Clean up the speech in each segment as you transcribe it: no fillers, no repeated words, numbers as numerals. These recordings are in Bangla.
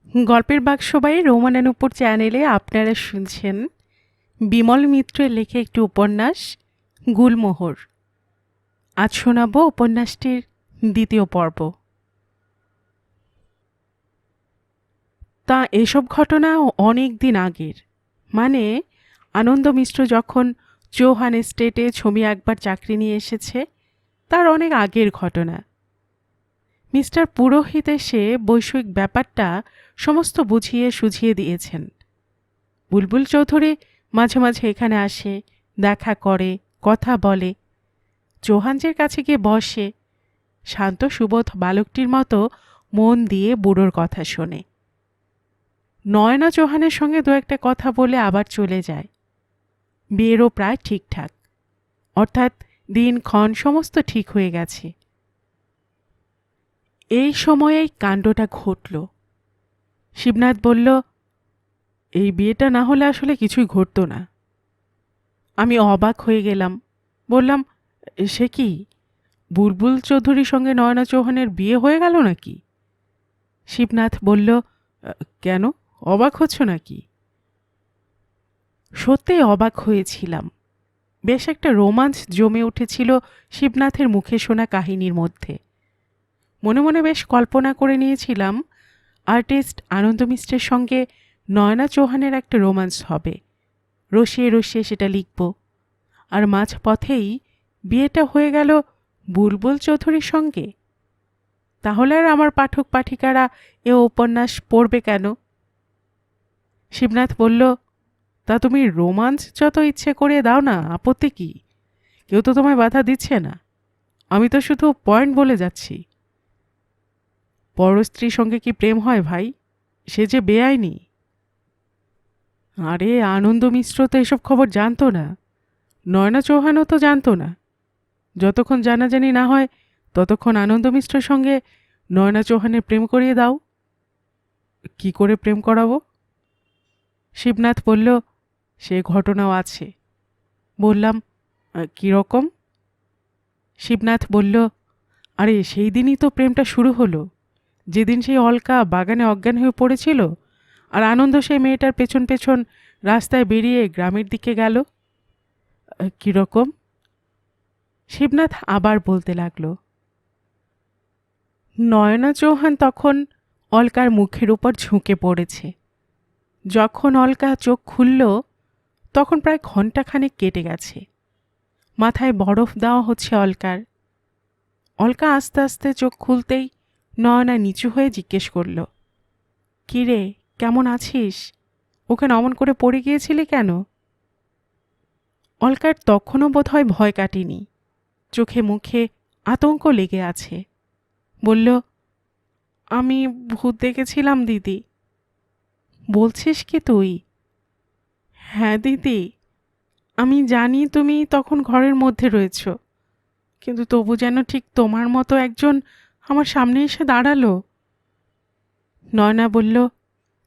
গল্পের বাক্সবাই রোমানানুপুর চ্যানেলে আপনারা শুনছেন বিমল মিত্রের লেখা একটি উপন্যাস গুলমোহর। আজ শোনাব উপন্যাসটির দ্বিতীয় পর্ব। তা এসব ঘটনা অনেক দিন আগের, মানে আনন্দ মিশ্র যখন চৌহান এস্টেটে ছবি একবার চাকরি নিয়ে এসেছে তার অনেক আগের ঘটনা। মিস্টার পুরোহিত এসে বৈষয়িক ব্যাপারটা সমস্ত বুঝিয়ে সুঝিয়ে দিয়েছেন। বুলবুল চৌধুরী মাঝে মাঝে এখানে আসে, দেখা করে, কথা বলে। চৌহানজির কাছে গিয়ে বসে, শান্ত সুবোধ বালকটির মতো মন দিয়ে বুড়োর কথা শোনে। নয়না চৌহানের সঙ্গে দু একটা কথা বলে আবার চলে যায়। বিয়েরও প্রায় ঠিকঠাক, অর্থাৎ দিনক্ষণ সমস্ত ঠিক হয়ে গেছে। এই সময়েই কাণ্ডটা ঘটল। শিবনাথ বলল, এই বিয়েটা না হলে আসলে কিছুই ঘটতো না। আমি অবাক হয়ে গেলাম, বললাম, সে কি, বুলবুল চৌধুরীর সঙ্গে নয়না চৌহানের বিয়ে হয়ে গেল নাকি? শিবনাথ বলল, কেন, অবাক হচ্ছ নাকি? সত্যিই অবাক হয়েছিলাম। বেশ একটা রোমাঞ্চ জমে উঠেছিল শিবনাথের মুখে শোনা কাহিনীর মধ্যে। মনে মনে বেশ কল্পনা করে নিয়েছিলাম আর্টিস্ট আনন্দ মিশ্রের সঙ্গে নয়না চৌহানের একটা রোমান্স হবে, রসিয়ে রসিয়ে সেটা লিখব, আর মাঝপথেই বিয়েটা হয়ে গেল বুলবুল চৌধুরীর সঙ্গে। তাহলে আর আমার পাঠক পাঠিকারা এ উপন্যাস পড়বে কেন? শিবনাথ বলল, তা তুমি রোমান্স যত ইচ্ছে করে দাও না, আপত্তি কি? কেউ তো তোমায় বাধা দিচ্ছে না। আমি তো শুধু পয়েন্ট বলে যাচ্ছি। পরস্ত্রীর সঙ্গে কি প্রেম হয় ভাই? সে যে বেআইনি। আরে আনন্দ মিশ্র তো এসব খবর জানতো না, নয়না চৌহানও তো জানতো না। যতক্ষণ জানাজানি না হয় ততক্ষণ আনন্দ মিশ্রের সঙ্গে নয়না চৌহানের প্রেম করিয়ে দাও। কি করে প্রেম করাবো? শিবনাথ বলল, সে ঘটনাও আছে। বললাম, কীরকম? শিবনাথ বলল, আরে সেই দিনই তো প্রেমটা শুরু হলো, যেদিন সেই অলকা বাগানে অজ্ঞান হয়ে পড়েছিল আর আনন্দ সেই মেয়েটার পেছন পেছন রাস্তায় বেরিয়ে গ্রামের দিকে গেল। কীরকম? শিবনাথ আবার বলতে লাগলো। নয়না চৌহান তখন অলকার মুখের উপর ঝুঁকে পড়েছে। যখন অলকা চোখ খুলল তখন প্রায় ঘণ্টাখানেক কেটে গেছে। মাথায় বরফ দেওয়া হচ্ছে অলকার। অলকা আস্তে আস্তে চোখ খুলতেই নয়না নিচু হয়ে জিজ্ঞেস করল, কী রে, কেমন আছিস? ওখানে অমন করে পড়ে গিয়েছিলি কেন? অলকার তখনও বোধহয় ভয় কাটেনি, চোখে মুখে আতঙ্ক লেগে আছে। বলল, আমি ভূত দেখেছিলাম দিদি। বলছিস কি তুই? হ্যাঁ দিদি, আমি জানি তুমি তখন ঘরের মধ্যে রয়েছ, কিন্তু তবু যেন ঠিক তোমার মতো একজন আমার সামনে এসে দাঁড়ালো। নয়না বলল,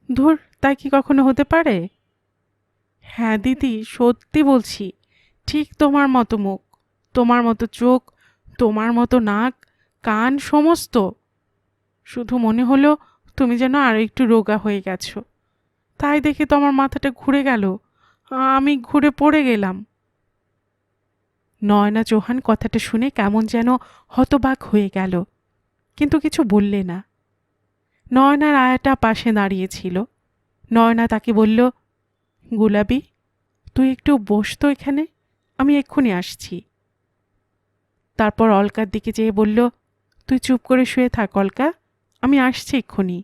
ধুর, তাই কি কখনো হতে পারে? হ্যাঁ দিদি, সত্যি বলছি, ঠিক তোমার মতো মুখ, তোমার মতো চোখ, তোমার মতো নাক, কান, সমস্ত। শুধু মনে হলো তুমি যেন আরো একটু রোগা হয়ে গেছো। তাই দেখে তো আমার মাথাটা ঘুরে গেল, আমি ঘুরে পড়ে গেলাম। নয়না চৌহান কথাটা শুনে কেমন যেন হতবাক হয়ে গেল, কিন্তু কিছু বললে না। নয়নার আয়াটা পাশে দাঁড়িয়েছিল। নয়না তাকে বলল, গুলাবি, তুই একটু বস তো এখানে, আমি এক্ষুনি আসছি। তারপর অলকার দিকে চেয়ে বলল, তুই চুপ করে শুয়ে থাক অলকা, আমি আসছি এক্ষুনি।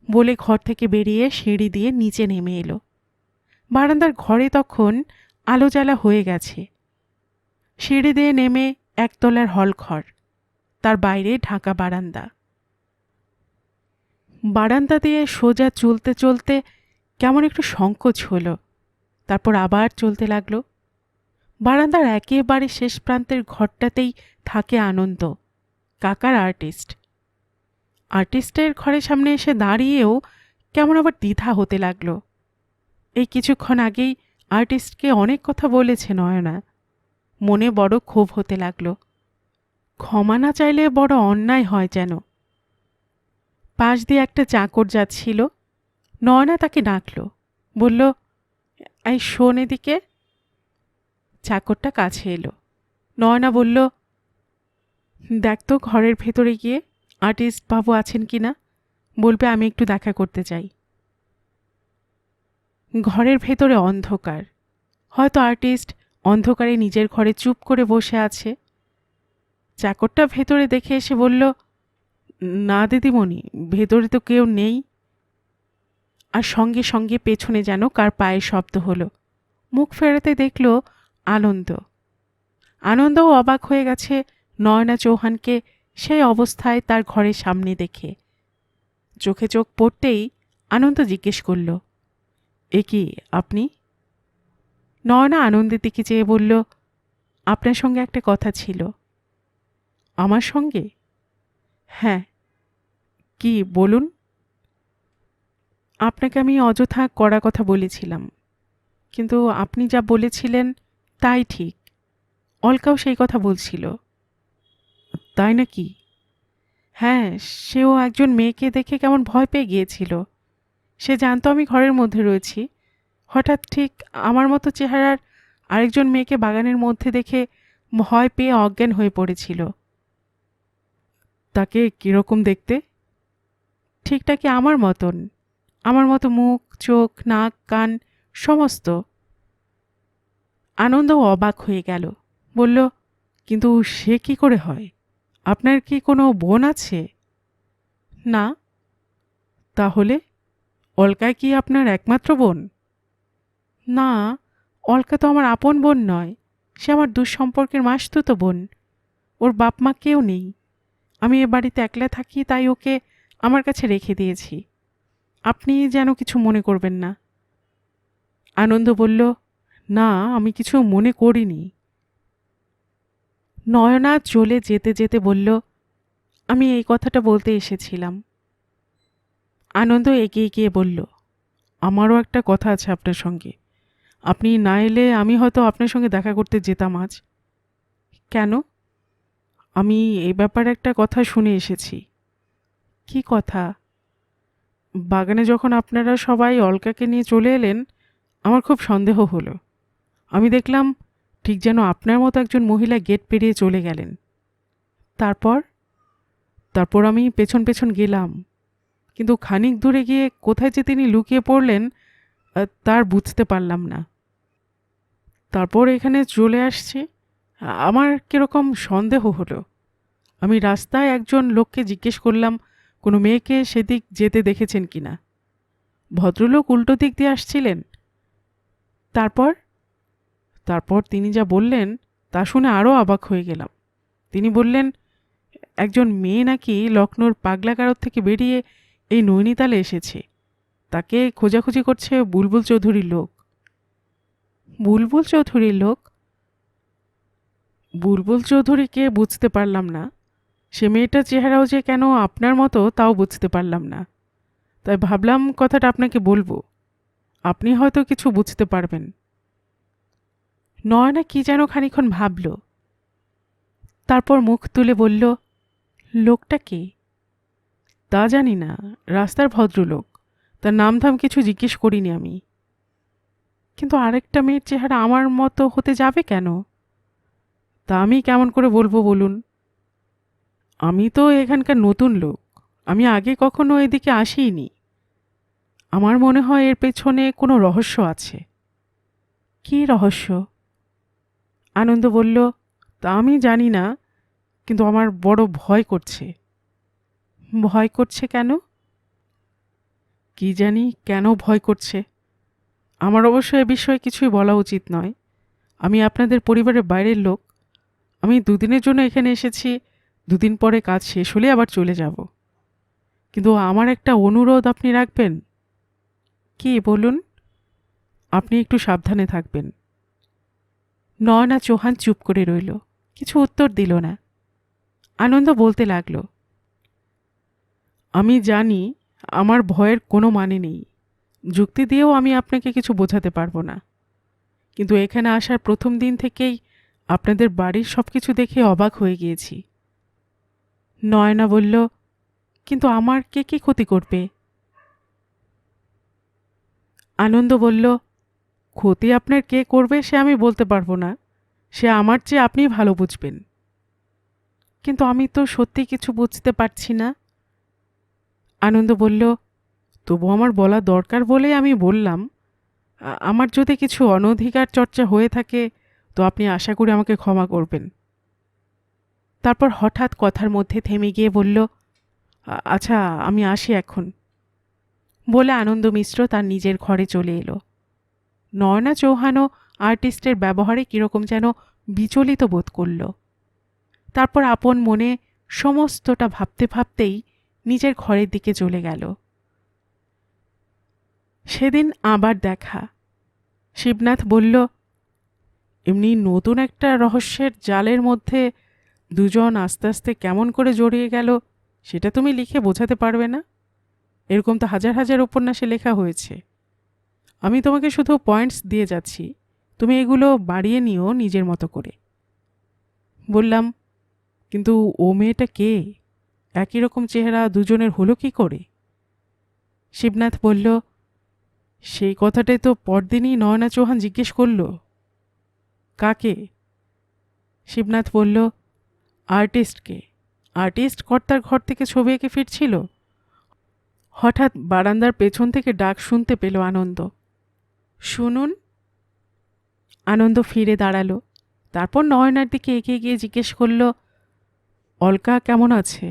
বলে ঘর থেকে বেরিয়ে সিঁড়ি দিয়ে নিচে নেমে এলো। বারান্দার ঘরে তখন আলো জ্বালা হয়ে গেছে। সিঁড়ি দিয়ে নেমে একতলার হলঘর, তার বাইরে ঢাকা বারান্দা। বারান্দা দিয়ে সোজা চলতে চলতে কেমন একটু সংকোচ হলো, তারপর আবার চলতে লাগলো। বারান্দার একেবারে শেষ প্রান্তের ঘরটাতেই থাকে আনন্দ, কাকার আর্টিস্ট। আর্টিস্টের ঘরের সামনে এসে দাঁড়িয়েও কেমন আবার দ্বিধা হতে লাগলো। এই কিছুক্ষণ আগেই আর্টিস্টকে অনেক কথা বলেছে নয়না, মনে বড় ক্ষোভ হতে লাগলো। ক্ষমা না চাইলে বড় অন্যায় হয় যেন। পাশ দিয়ে একটা চাকর যাচ্ছিল। নয়না তাকে ডাকল, বলল, এই শোন এদিকে। চাকরটা কাছে এলো। নয়না বলল, দেখ তো ঘরের ভেতরে গিয়ে আর্টিস্ট বাবু আছেন কিনা, বলবে আমি একটু দেখা করতে চাই। ঘরের ভেতরে অন্ধকার। হয়তো আর্টিস্ট অন্ধকারে নিজের ঘরে চুপ করে বসে আছে। চাকরটা ভেতরে দেখে এসে বলল, না দিদিমণি, ভেতরে তো কেউ নেই। আর সঙ্গে সঙ্গে পেছনে যেন কার পায়ের শব্দ হলো। মুখ ফেরাতে দেখল আনন্দ। আনন্দও অবাক হয়ে গেছে নয়না চৌহানকে সেই অবস্থায় তার ঘরের সামনে দেখে। চোখে চোখ পড়তেই আনন্দ জিজ্ঞেস করল, এ কি আপনি? নয়না আনন্দের দিকে চেয়ে বলল, আপনার সঙ্গে একটা কথা ছিল। আমার সঙ্গে? হ্যাঁ। কি বলুন? আপনাকে আমি অযথা কড়া কথা বলেছিলাম, কিন্তু আপনি যা বলেছিলেন তাই ঠিক। অলকাও সেই কথা বলছিল। তাই নাকি? হ্যাঁ, সেও একজন মেয়েকে দেখে কেমন ভয় পেয়ে গিয়েছিল। সে জানতো আমি ঘরের মধ্যে রয়েছি। হঠাৎ ঠিক আমার মতো চেহারার আরেকজন মেয়েকে বাগানের মধ্যে দেখে ভয় পেয়ে অজ্ঞান হয়ে পড়েছিল। তাকে কিরকম দেখতে? ঠিকটাকি আমার মতন। আমার মতো মুখ, চোখ, নাক, কান সমস্ত। আনন্দও অবাক হয়ে গেল। বলল, কিন্তু সে কি করে হয়? আপনার কি কোনো বোন আছে? না। তাহলে অলকা কি আপনার একমাত্র বোন? না, অলকা তো আমার আপন বোন নয়। সে আমার দুঃসম্পর্কের মাসতুতো বোন। ওর বাপ মা কেউ নেই। আমি এ বাড়িতে একলা থাকি, তাই ওকে আমার কাছে রেখে দিয়েছি। আপনি যেন কিছু মনে করবেন না। আনন্দ বলল, না, আমি কিছু মনে করিনি। নয়না চলে যেতে যেতে বলল, আমি এই কথাটা বলতে এসেছিলাম। আনন্দ এগিয়ে গিয়ে বলল, আমারও একটা কথা আছে আপনার সঙ্গে। আপনি না এলে আমি হয়তো আপনার সঙ্গে দেখা করতে যেতাম আজ। কেন? আমি এই ব্যাপারে একটা কথা শুনে এসেছি। কি কথা? বাগানে যখন আপনারা সবাই অলকাকে নিয়ে চলে এলেন, আমার খুব সন্দেহ হলো। আমি দেখলাম ঠিক যেন আপনার মতো একজন মহিলা গেট পেরিয়ে চলে গেলেন। তারপর তারপর আমি পেছন পেছন গেলাম, কিন্তু খানিক দূরে গিয়ে কোথায় যে তিনি লুকিয়ে পড়লেন তার বুঝতে পারলাম না। তারপর এখানে চলে আসছি। আমার কিরকম সন্দেহ হলো। আমি রাস্তায় একজন লোককে জিজ্ঞেস করলাম কোনো মেয়েকে সেদিক যেতে দেখেছেন কিনা। ভদ্রলোক উল্টো দিক দিয়ে আসছিলেন। তারপর তারপর তিনি যা বললেন তা শুনে আরও অবাক হয়ে গেলাম। তিনি বললেন, একজন মেয়ে নাকি লখনৌর পাগলাগারদ থেকে বেরিয়ে এই নৈনিতালে এসেছে। তাকে খোঁজাখুঁজি করছে বুলবুল চৌধুরীর লোক। বুলবুল চৌধুরীর লোক? বুলবুল চৌধুরীকে বুঝতে পারলাম না। সে মেয়েটার চেহারাও যে কেন আপনার মতো তাও বুঝতে পারলাম না। তাই ভাবলাম কথাটা আপনাকে বলবো। আপনি হয়তো কিছু বুঝতে পারবেন। নয়না কি যেন খানিক্ষণ ভাবল, তারপর মুখ তুলে বলল, লোকটা কে? তা জানি না, রাস্তার ভদ্রলোক। তার নাম ধাম কিছু জিজ্ঞেস করিনি আমি। কিন্তু আরেকটা মেয়ের চেহারা আমার মতো হতে যাবে কেন? তা আমি কেমন করে বলবো বলুন? আমি তো এখানকার নতুন লোক। আমি আগে কখনো এদিকে আসিনি। আমার মনে হয় এর পেছনে কোনো রহস্য আছে। কী রহস্য? আনন্দ বলল, তা আমি জানি না, কিন্তু আমার বড় ভয় করছে। ভয় করছে কেন? কি জানি কেন ভয় করছে। আমার অবশ্য এ বিষয়ে কিছুই বলা উচিত নয়। আমি আপনাদের পরিবারের বাইরের লোক। আমি দুদিনের জন্য এখানে এসেছি। দুদিন পরে কাজ শেষ হলে আবার চলে যাব। কিন্তু আমার একটা অনুরোধ আপনি রাখবেন। কি বলুন? আপনি একটু সাবধানে থাকবেন। নয়না চৌহান চুপ করে রইল, কিছু উত্তর দিল না। আনন্দ বলতে লাগল, আমি জানি আমার ভয়ের কোনো মানে নেই। যুক্তি দিয়েও আমি আপনাকে কিছু বোঝাতে পারবো না। কিন্তু এখানে আসার প্রথম দিন থেকেই আপনাদের বাড়ির সব কিছু দেখে অবাক হয়ে গিয়েছি। নয়না বলল, কিন্তু আমার কে কি ক্ষতি করবে? আনন্দ বলল, ক্ষতি আপনার কে করবে সে আমি বলতে পারবো না, সে আমার চেয়ে আপনি ভালো বুঝবেন। কিন্তু আমি তো সত্যি কিছু বুঝতে পারছি না। আনন্দ বলল, তবু আমার বলা দরকার বলেই আমি বললাম। আমার যদি কিছু অনধিকার চর্চা হয়ে থাকে তো আপনি আশা করি আমাকে ক্ষমা করবেন। তারপর হঠাৎ কথার মধ্যে থেমে গিয়ে বলল, আচ্ছা আমি আসি এখন। বলে আনন্দ মিশ্র তার নিজের ঘরে চলে এলো। নয়না চৌহানও আর্টিস্টের ব্যবহারে কীরকম যেন বিচলিত বোধ করল। তারপর আপন মনে সমস্তটা ভাবতে ভাবতেই নিজের ঘরের দিকে চলে গেল। সেদিন আবার দেখা। শিবনাথ বলল, এমনি নতুন একটা রহস্যের জালের মধ্যে দুজন আস্তে আস্তে কেমন করে জড়িয়ে গেল সেটা তুমি লিখে বোঝাতে পারবে না? এরকম তো হাজার হাজার উপন্যাসে লেখা হয়েছে। আমি তোমাকে শুধু পয়েন্টস দিয়ে যাচ্ছি, তুমি এগুলো বাড়িয়ে নিও নিজের মতো করে। বললাম, কিন্তু ও মেয়েটা কে? একই রকম চেহারা দুজনের হলো কি করে? শিবনাথ বলল, সেই কথাটাই তো পরদিনই নয়না চৌহান জিজ্ঞেস করল। কাকে? শিবনাথ বলল, আর্টিস্টকে। আর্টিস্ট কর্তার ঘর থেকে ছবি এঁকে ফিরছিল। হঠাৎ বারান্দার পেছন থেকে ডাক শুনতে পেল আনন্দ। শুনুন। আনন্দ ফিরে দাঁড়ালো। তারপর নয়নার দিকে এগিয়ে গিয়ে জিজ্ঞেস করল, অলকা কেমন আছে?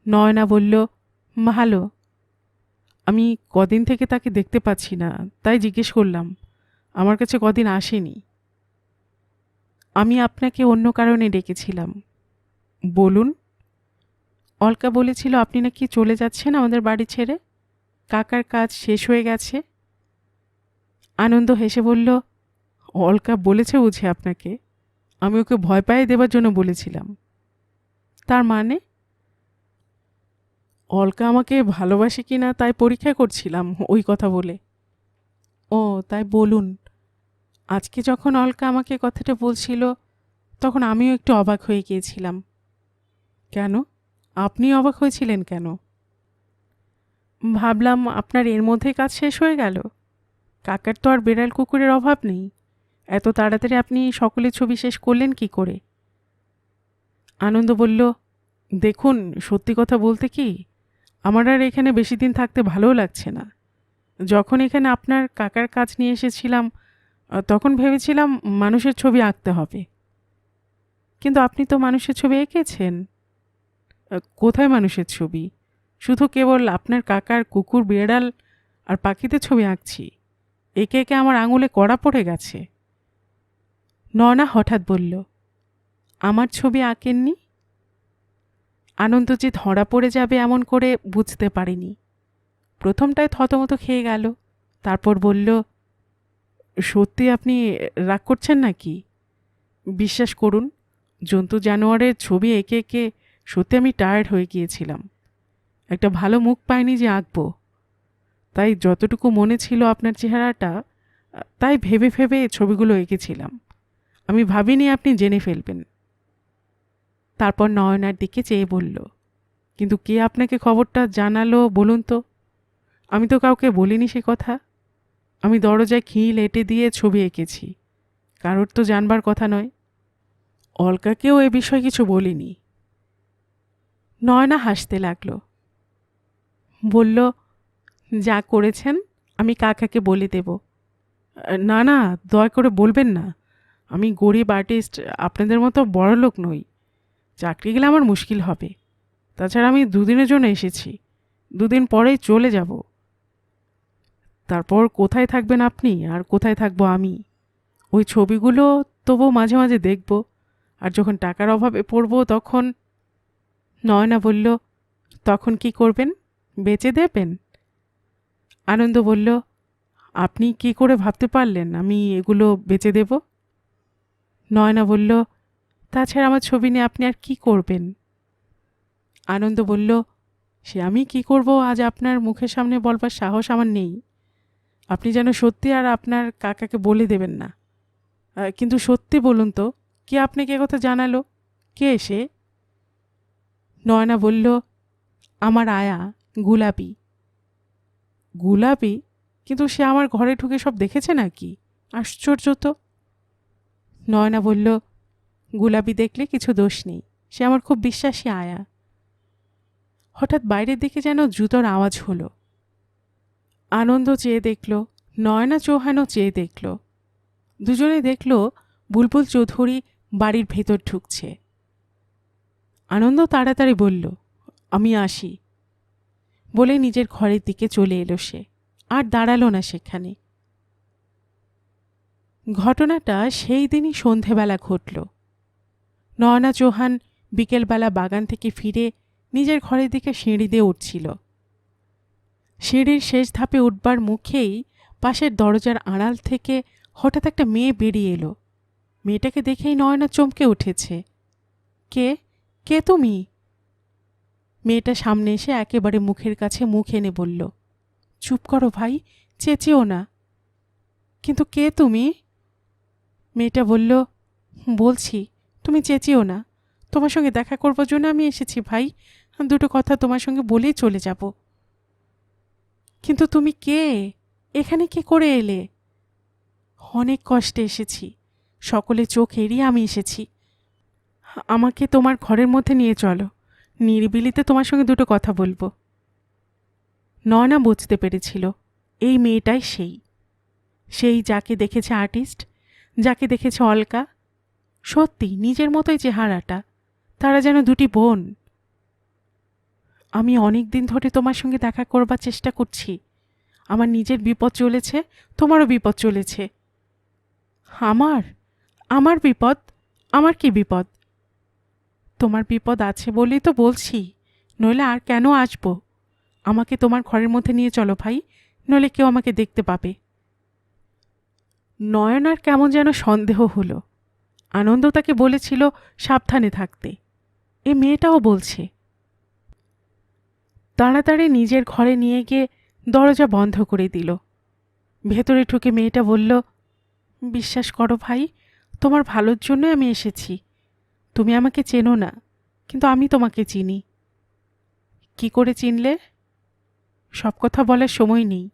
নয়না বলল, ভালো। আমি কদিন থেকে তাকে দেখতে পাচ্ছি না, তাই জিজ্ঞেস করলাম। আমার কাছে কদিন আসেনি। আমি আপনাকে অন্য কারণে ডেকেছিলাম। বলুন। অলকা বলেছিল আপনি নাকি চলে যাচ্ছেন আমাদের বাড়ি ছেড়ে, কাকার কাজ শেষ হয়ে গেছে। আনন্দ হেসে বলল, অলকা বলেছে বুঝি আপনাকে? আমি ওকে ভয় পাইয়ে দেবার জন্য বলেছিলাম। তার মানে? অলকা আমাকে ভালোবাসে কি না তাই পরীক্ষা করছিলাম ওই কথা বলে। ও তাই বলুন। আজকে যখন অলকা আমাকে কথাটা বলছিল তখন আমিও একটু অবাক হয়ে গিয়েছিলাম। কেন? আপনি অবাক হয়েছিলেন কেন? ভাবলাম আপনার এর মধ্যে কাজ শেষ হয়ে গেল। কাকার তো আর বেড়াল কুকুরের অভাব নেই। এত তাড়াতাড়ি আপনি সকলের ছবি শেষ করলেন কি করে? আনন্দ বলল, দেখুন সত্যি কথা বলতে কি, আমার আর এখানে বেশি দিন থাকতে ভালোও লাগছে না। যখন এখানে আপনার কাকার কাজ নিয়ে এসেছিলাম তখন ভেবেছিলাম মানুষের ছবি আঁকতে হবে। কিন্তু আপনি তো মানুষের ছবি এঁকেছেন। কোথায় মানুষের ছবি? শুধু কেবল আপনার কাকার কুকুর বিড়াল আর পাখিদের ছবি আঁকছি। একে একে আমার আঙুলে কড়া পড়ে গেছে। নয়না হঠাৎ বলল, আমার ছবি আঁকেননি? আনন্দ যে ধরা পড়ে যাবে এমন করে বুঝতে পারিনি। প্রথমটায় থতমত খেয়ে গেল। তারপর বলল, সত্যি আপনি রাগ করছেন নাকি? বিশ্বাস করুন, জন্তু জানোয়ারের ছবি এঁকে এঁকে সত্যি আমি টায়ার্ড হয়ে গিয়েছিলাম। একটা ভালো মুখ পাইনি যে আঁকবো। তাই যতটুকু মনে ছিল আপনার চেহারাটা, তাই ভেবে ভেবে ছবিগুলো এঁকেছিলাম। আমি ভাবিনি আপনি জেনে ফেলবেন। তারপর নয়নার দিকে চেয়ে বলল, কিন্তু কে আপনাকে খবরটা জানালো বলুন তো? আমি তো কাউকে বলিনি সে কথা। আমি দরজায় খিল এঁটে দিয়ে ছবি এঁকেছি, কারোর তো জানবার কথা নয়। অলকাকেও এ বিষয়ে কিছু বলিনি। নয়না হাসতে লাগল। বলল, যা করেছেন আমি কাকাকে বলে দেব। না না, দয়া করে বলবেন না। আমি গরিব আর্টিস্ট, আপনাদের মতো বড়লোক নই। চাকরি গেলে আমার মুশকিল হবে। তাছাড়া আমি দুদিনের জন্য এসেছি, দুদিন পরেই চলে যাব। তারপর কোথায় থাকবেন আপনি আর কোথায় থাকবো আমি? ওই ছবিগুলো তবু মাঝে মাঝে দেখব, আর যখন টাকার অভাবে পড়ব তখন। নয়না বলল, তখন কি করবেন? বেচে দেবেন? আনন্দ বলল, আপনি কি করে ভাবতে পারলেন আমি এগুলো বেচে দেব? নয়না বলল, তাছাড়া আমার ছবি নিয়ে আপনি আর কি করবেন? আনন্দ বলল, সে আমি কি করব আজ আপনার মুখের সামনে বলবার সাহস আমার নেই। আপনি যেন সত্যি আর আপনার কাকাকে বলে দেবেন না। কিন্তু সত্যি বলুন তো, কে আপনাকে কথা জানালো? কে সে? নয়না বলল, আমার আয়া, গুলাবি। গুলাবি? কিন্তু সে আমার ঘরে ঢুকে সব দেখেছে নাকি? আশ্চর্য তো। নয়না বলল, গুলাবি দেখলে কিছু দোষ নেই, সে আমার খুব বিশ্বাসী আয়া। হঠাৎ বাইরের দিকে যেন জুতোর আওয়াজ হলো। আনন্দ চেয়ে দেখল, নয়না চৌহানও চেয়ে দেখল। দুজনে দেখল বুলবুল চৌধুরী বাড়ির ভেতর ঢুকছে। আনন্দ তাড়াতাড়ি বলল, আমি আসি বলে নিজের ঘরের দিকে চলে এলো সে। আর দাঁড়ালো না সেখানে। ঘটনাটা সেই দিনই সন্ধেবেলা ঘটল। নয়না চৌহান বিকেলবেলা বাগান থেকে ফিরে নিজের ঘরের দিকে সিঁড়ি দিয়ে উঠছিল। সিঁড়ির শেষ ধাপে উঠবার মুখেই পাশের দরজার আড়াল থেকে হঠাৎ একটা মেয়ে বেরিয়ে এলো। মেয়েটাকে দেখেই নয়না চমকে উঠেছে। কে কে তুমি? মেয়েটা সামনে এসে একেবারে মুখের কাছে মুখ এনে বলল, চুপ করো ভাই, চেঁচিও না। কিন্তু কে তুমি? মেয়েটা বলল, বলছি, তুমি চেঁচিও না। তোমার সঙ্গে দেখা করবার জন্য আমি এসেছি ভাই, দুটো কথা তোমার সঙ্গে বলেই চলে যাব। কিন্তু তুমি কে? এখানে কি করে এলে? অনেক কষ্টে এসেছি, সকলে চোখ এড়িয়ে আমি এসেছি। আমাকে তোমার ঘরের মধ্যে নিয়ে চলো, নিরিবিলিতে তোমার সঙ্গে দুটো কথা বলবো। নয়না বুঝতে পেরেছিল এই মেয়েটাই সেই যাকে দেখেছে আর্টিস্ট, যাকে দেখেছে অলকা। সত্যি নিজের মতোই চেহারাটা, তারা যেন দুটি বোন। আমি অনেক দিন ধরে তোমার সঙ্গে দেখা করবার চেষ্টা করছি। আমার নিজের বিপদ চলেছে, তোমারও বিপদ চলেছে। আমার আমার বিপদ? আমার কি বিপদ? তোমার বিপদ আছে বলেই তো বলছি, নইলে আর কেন আসবো? আমাকে তোমার ঘরের মধ্যে নিয়ে চলো ভাই, নইলে কেউ আমাকে দেখতে পাবে। নয়নার কেমন যেন সন্দেহ হলো। আনন্দ তাকে বলেছিল সাবধানে থাকতে, এ মেয়েটাও বলছে। তাড়াতাড়ি নিজের ঘরে নিয়ে গিয়ে দরজা বন্ধ করে দিল। ভেতরে ঢুকে মেয়েটা বলল, বিশ্বাস করো ভাই, তোমার ভালোর জন্য আমি এসেছি। তুমি আমাকে চেনো না, কিন্তু আমি তোমাকে চিনি। কি করে চিনলে? সব কথা বলার সময় নেই।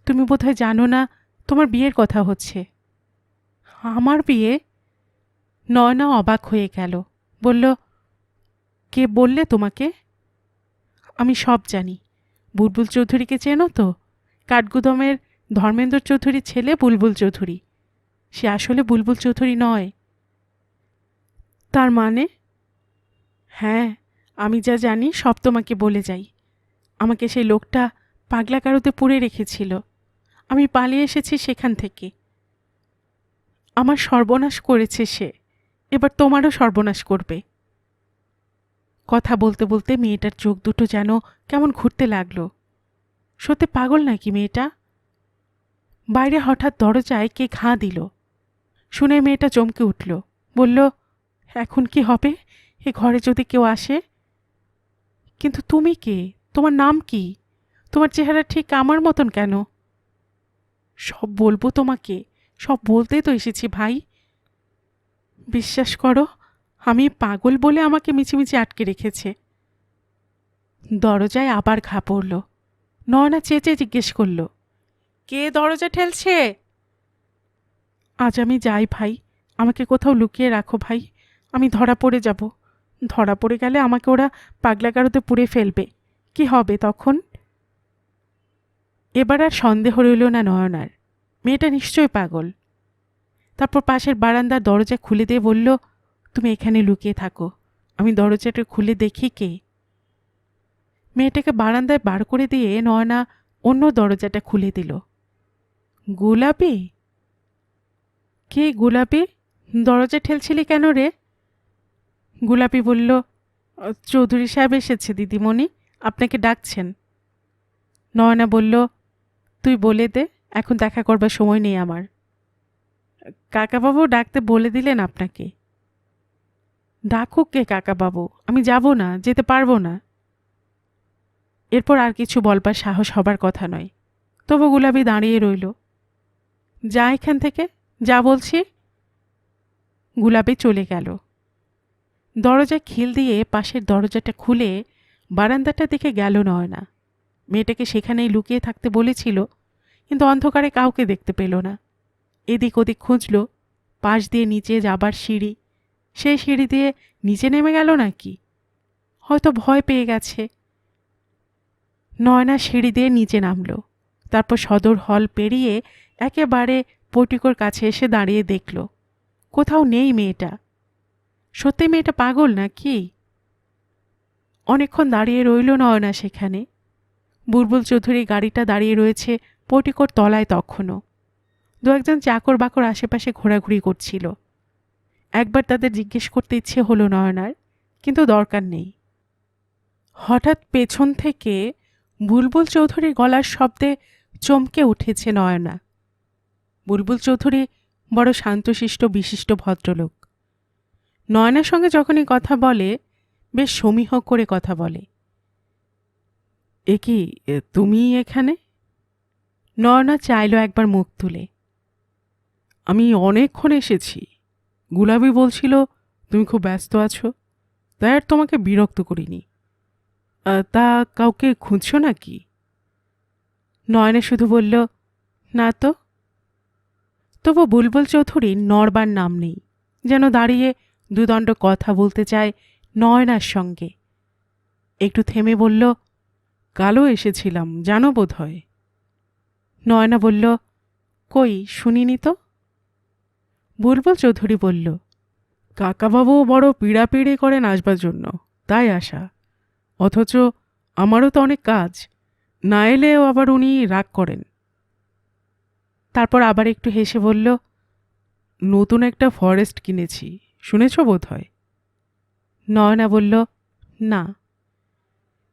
তুমি বোধহয় জানো না তোমার বিয়ের কথা হচ্ছে। আমার বিয়ে? নয়না অবাক হয়ে গেল, বলল, কে বললে তোমাকে? আমি সব জানি। বুলবুল চৌধুরীকে চেনো তো? কাঠগুদমের ধর্মেন্দ্র চৌধুরীর ছেলে বুলবুল চৌধুরী। সে আসলে বুলবুল চৌধুরী নয়। তার মানে? হ্যাঁ, আমি যা জানি সব তোমাকে বলে যাই। আমাকে সেই লোকটা পাগলা কারোতে পুড়ে রেখেছিল। আমি পালিয়ে এসেছি সেখান থেকে। আমার সর্বনাশ করেছে সে, এবার তোমারও সর্বনাশ করবে। কথা বলতে বলতে মেয়েটার চোখ দুটো যেন কেমন ঘুরতে লাগলো। সত্যি পাগল নাকি মেয়েটা? বাইরে হঠাৎ দরজায় কে ঘা দিল। শুনে মেয়েটা চমকে উঠল, বলল, এখন কি হবে এ ঘরে যদি কেউ আসে? কিন্তু তুমি কে? তোমার নাম কি? তোমার চেহারা ঠিক আমার মতন কেন? সব বলবো তোমাকে, সব বলতেই তো এসেছি ভাই। বিশ্বাস করো, আমি পাগল বলে আমাকে মিছিমিছি আটকে রেখেছে। দরজায় আবার ঘা পড়ল। নয়না চেঁচে জিজ্ঞেস করল, কে দরজা ঠেলছে? আজ আমি যাই ভাই, আমাকে কোথাও লুকিয়ে রাখো ভাই, আমি ধরা পড়ে যাব। ধরা পড়ে গেলে আমাকে ওরা পাগলা গারোতে পুড়ে ফেলবে। কি হবে তখন? এবার আর সন্দেহ রইল না নয়নার, মেয়েটা নিশ্চয় পাগল। তারপর পাশের বারান্দার দরজা খুলে দিয়ে বলল, তুমি এখানে লুকিয়ে থাকো, আমি দরজাটা খুলে দেখি কে। মেয়েটাকে বারান্দায় বার করে দিয়ে নয়না অন্য দরজাটা খুলে দিল। গোলাপি? কে গোলাপি? দরজা ঠেলছিলি কেন রে? গোলাপি বলল, চৌধুরী সাহেব এসেছে দিদিমণি, আপনাকে ডাকছেন। নয়না বলল, তুই বলে দে, এখন দেখা করবার সময় নেই আমার। কাকাবাবু ডাকতে বলে দিলেন আপনাকে। ডাকুক কে কাকাবাবু, আমি যাব না, যেতে পারবো না। এরপর আর কিছু বলবার সাহস হবার কথা নয়। তবু গোলাপি দাঁড়িয়ে রইল। যা এখান থেকে, যা বলছি। গোলাপি চলে গেল। দরজায় খিল দিয়ে পাশের দরজাটা খুলে বারান্দাটার দিকে গেল নয়না। মেয়েটাকে সেখানেই লুকিয়ে থাকতে বলেছিল, কিন্তু অন্ধকারে কাউকে দেখতে পেল না। এদিক ওদিক খুঁজল, পাশ দিয়ে নিচে যাবার সিঁড়ি, সেই সিঁড়ি দিয়ে নিচে নেমে গেল নাকি? হয়তো ভয় পেয়ে গেছে। নয়না সিঁড়ি দিয়ে নিচে নামল। তারপর সদর হল পেরিয়ে একেবারে পোর্টিকোর কাছে এসে দাঁড়িয়ে দেখল কোথাও নেই মেয়েটা। সত্যি মেয়েটা পাগল নাকি? অনেকক্ষণ দাঁড়িয়ে রইল নয়না সেখানে। বুলবুল চৌধুরী গাড়িটা দাঁড়িয়ে রয়েছে পোর্টিকোর তলায় তখনও। দু একজন চাকর বাকর আশেপাশে ঘোরাঘুরি করছিল। একবার তাদের জিজ্ঞেস করতে ইচ্ছে হলো নয়নার, কিন্তু দরকার নেই। হঠাৎ পেছন থেকে বুলবুল চৌধুরীর গলার শব্দে চমকে উঠেছে নয়না। বুলবুল চৌধুরী বড় শান্তশিষ্ট বিশিষ্ট ভদ্রলোক। নয়নার সঙ্গে যখনই কথা বলে বেশ সমীহ করে কথা বলে। এ কি, তুমি এখানে? নয়না চাইল একবার মুখ তুলে। আমি অনেকক্ষণ এসেছি। গুলাবি বলছিল তুমি খুব ব্যস্ত আছো, তাই আর তোমাকে বিরক্ত করিনি। তা কাউকে খুঁজছো নাকি? নয়না শুধু বলল, না তো। তবু বুলবুল চৌধুরীর নড়বার নাম নেই, যেন দাঁড়িয়ে দুদণ্ড কথা বলতে চায় নয়নার সঙ্গে। একটু থেমে বলল, কালও এসেছিলাম, জানো বোধ হয়। নয়না বলল, কই শুনিনি তো। বুলবুল চৌধুরী বলল, কাকাবাবু বড় পীড়াপিড়ি করেন আসবার জন্য, তাই আসা। অথচ আমারও তো অনেক কাজ, না এলেও আবার উনি রাগ করেন। তারপর আবার একটু হেসে বলল, নতুন একটা ফরেস্ট কিনেছি, শুনেছ বোধ হয়। নয়না বলল, না।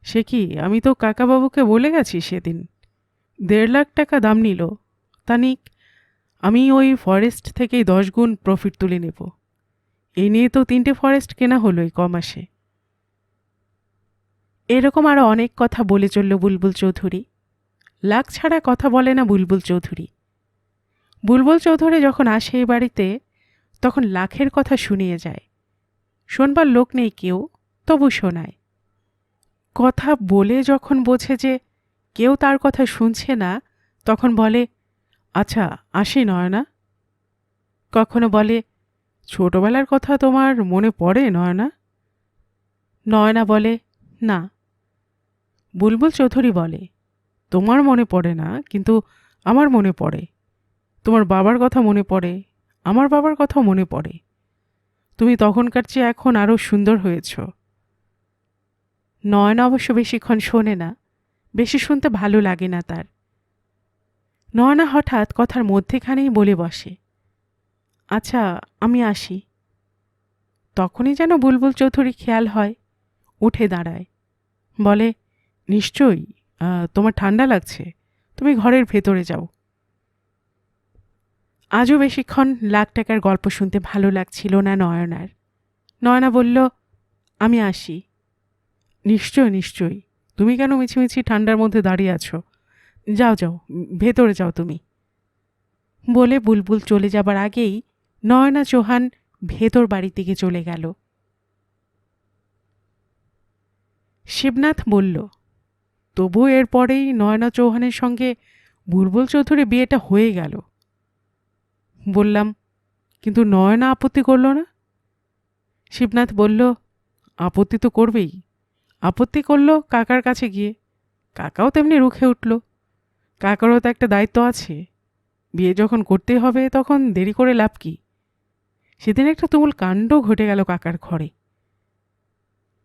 সে কি, আমি তো কাকাবাবুকে বলে গেছি সেদিন। 1.5 লাখ টাকা দাম নিল। তা নিক, আমি ওই ফরেস্ট থেকেই 10 গুণ প্রফিট তুলে নেব। এই নিয়ে তো 3টে ফরেস্ট কেনা হলো এই কমাসে। এরকম আরও অনেক কথা বলে চলল বুলবুল চৌধুরী। লাখ ছাড়া কথা বলে না বুলবুল চৌধুরী। বুলবুল চৌধুরী যখন আসে এই বাড়িতে, তখন লাখের কথা শুনিয়ে যায়। শোনবার লোক নেই কেউ, তবু শোনায়। কথা বলে যখন বোঝে যে কেউ তার কথা শুনছে না, তখন বলে, আচ্ছা আসি নয়না। কখনো বলে, ছোটবেলার কথা তোমার মনে পড়ে নয়না? নয়না বলে, না। বুলবুল চৌধুরী বলে, তোমার মনে পড়ে না, কিন্তু আমার মনে পড়ে। তোমার বাবার কথা মনে পড়ে, আমার বাবার কথাও মনে পড়ে। তুমি তখনকার চেয়ে এখন আরও সুন্দর হয়েছ। নয়না অবশ্য বেশিক্ষণ শোনে না, বেশি শুনতে ভালো লাগে না তার। নয়না হঠাৎ কথার মধ্যেখানেই বলে বসে, আচ্ছা আমি আসি। তখনই যেন বুলবুল চৌধুরী খেয়াল হয়, উঠে দাঁড়ায়, বলে, নিশ্চয়ই, তোমার ঠান্ডা লাগছে, তুমি ঘরের ভেতরে যাও। আজও বেশিক্ষণ লাখ টাকার গল্প শুনতে ভালো লাগছিল না নয়নার। নয়না বলল, আমি আসি। নিশ্চয় নিশ্চয়ই, তুমি কেন মিছিমিছি ঠান্ডার মধ্যে দাঁড়িয়ে আছো? যাও যাও, ভেতরে যাও তুমি। বলে বুলবুল চলে যাবার আগেই নয়না চৌহান ভেতর বাড়ির দিকে চলে গেল। শিবনাথ বলল, তবু এরপরেই নয়না চৌহানের সঙ্গে বুলবুল চৌধুরী বিয়েটা হয়ে গেল। বললাম, কিন্তু নয়না আপত্তি করল না। শিবনাথ বলল, আপত্তি তো করবেই। আপত্তি করল কাকার কাছে গিয়ে, কাকাও তেমনি রুখে উঠল। কাকারও তো একটা দায়িত্ব আছে, বিয়ে যখন করতে হবে তখন দেরি করে লাভ কি? সেদিন একটা তুমুল কাণ্ড ঘটে গেল কাকার ঘরে।